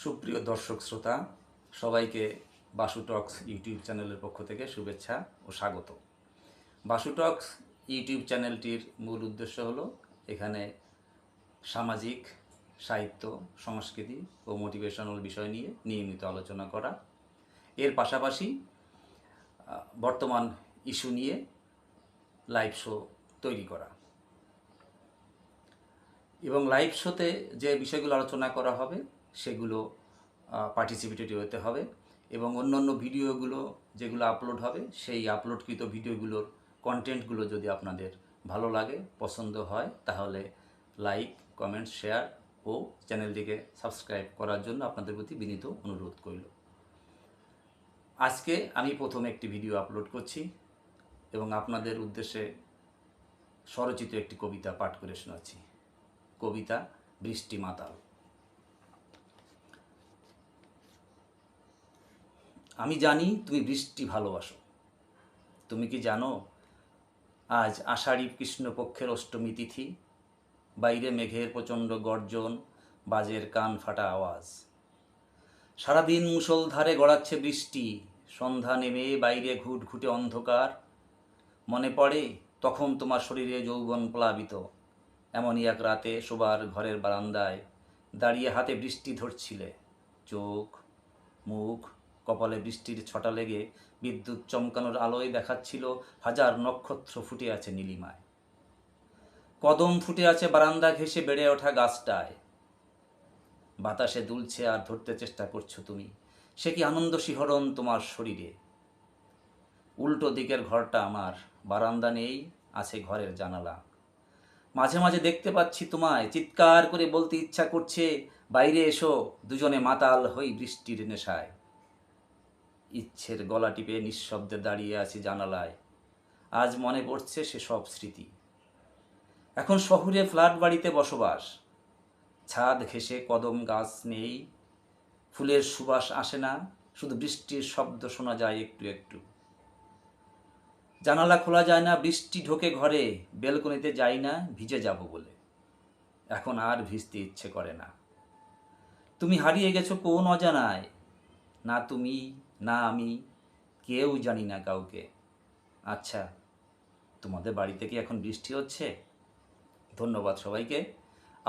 সুপ্রিয় দর্শক শ্রোতা সবাইকে বাসু টক্স ইউটিউব চ্যানেলের পক্ষ থেকে শুভেচ্ছা ও স্বাগত। বাসু টক্স ইউটিউব চ্যানেলটির মূল উদ্দেশ্য হলো এখানে সামাজিক, সাহিত্য, সংস্কৃতি ও মোটিভেশনাল বিষয় নিয়ে নিয়মিত আলোচনা করা। এর পাশাপাশি বর্তমান ইস্যু নিয়ে লাইভ শো তৈরি করা এবং লাইভ শোতে যে বিষয়গুলো আলোচনা করা হবে সেগুলো পার্টিসিপেটরি হতে হবে এবং অন্যান্য ভিডিওগুলো যেগুলো আপলোড হবে সেই আপলোডকৃত ভিডিওগুলোর কন্টেন্টগুলো যদি আপনাদের ভালো লাগে, পছন্দ হয়, তাহলে লাইক, কমেন্ট, শেয়ার ও চ্যানেলটিকে সাবস্ক্রাইব করার জন্য আপনাদের প্রতি বিনীত অনুরোধ করল। আজকে আমি প্রথম একটি ভিডিও আপলোড করছি এবং আপনাদের উদ্দেশ্যে স্বরচিত একটি কবিতা পাঠ করে শোনাচ্ছি। কবিতা বৃষ্টি মাতাল। আমি জানি তুমি বৃষ্টি ভালোবাসো। তুমি কি জানো আজ আষাঢ়ী কৃষ্ণপক্ষের অষ্টমী তিথি, বাইরে মেঘের প্রচণ্ড গর্জন, বাজের কান ফাটা আওয়াজ। সারাদিন মুষলধারে গড়াচ্ছে বৃষ্টি, সন্ধ্যা নেমে বাইরে ঘুটঘুটে অন্ধকার। মনে পড়ে তখন তোমার শরীরে যৌবন প্লাবিত, এমনই এক রাতে শোবার ঘরের বারান্দায় দাঁড়িয়ে হাতে বৃষ্টি ধরছিলে। চোখ, মুখ, কপালে বৃষ্টির ছটা লেগে বিদ্যুৎ চমকানোর আলোয় দেখাচ্ছিল হাজার নক্ষত্র ফুটে আছে নীলিমায়। কদম ফুটে আছে বারান্দা ঘেঁষে বেড়ে ওঠা গাছটায়। বাতাসে দুলছে আর ধরতে চেষ্টা করছো তুমি। সে কি আনন্দ শিহরণ তোমার শরীরে। উল্টো দিকের ঘরটা আমার, বারান্দা নেই, আছে ঘরের জানালা। মাঝে মাঝে দেখতে পাচ্ছি তোমায়, চিৎকার করে বলতে ইচ্ছা করছে, বাইরে এসো, দুজনে মাতাল হই বৃষ্টির নেশায়। ইচ্ছের গলা টিপে নিঃশব্দে দাঁড়িয়ে আছি জানালায়। আজ মনে পড়ছে সেসব স্মৃতি। এখন শহুরে ফ্ল্যাট বাড়িতে বসবাস, ছাদ ঘেঁষে কদম গাছ নেই, ফুলের সুবাস আসে না, শুধু বৃষ্টির শব্দ শোনা যায় একটু একটু। জানালা খোলা যায় না, বৃষ্টি ঢোকে ঘরে, বেলকনিতে যাই না ভিজে যাব বলে। এখন আর ভিজতে ইচ্ছে করে না। তুমি হারিয়ে গেছো কোন অজানায়, না তুমি না আমি, কেউ জানি না কাউকে। আচ্ছা, তোমাদের বাড়িতে কি এখন বৃষ্টি হচ্ছে? ধন্যবাদ সবাইকে।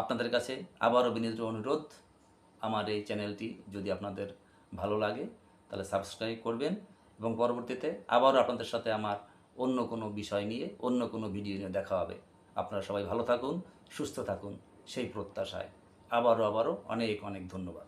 আপনাদের কাছে আবারও বিনীত অনুরোধ, আমার এই চ্যানেলটি যদি আপনাদের ভালো লাগে তাহলে সাবস্ক্রাইব করবেন এবং পরবর্তীতে আবারও আপনাদের সাথে আমার অন্য কোনো বিষয় নিয়ে, অন্য কোনো ভিডিও নিয়ে দেখা হবে। আপনারা সবাই ভালো থাকুন, সুস্থ থাকুন, সেই প্রত্যাশায় আবারও অনেক অনেক ধন্যবাদ।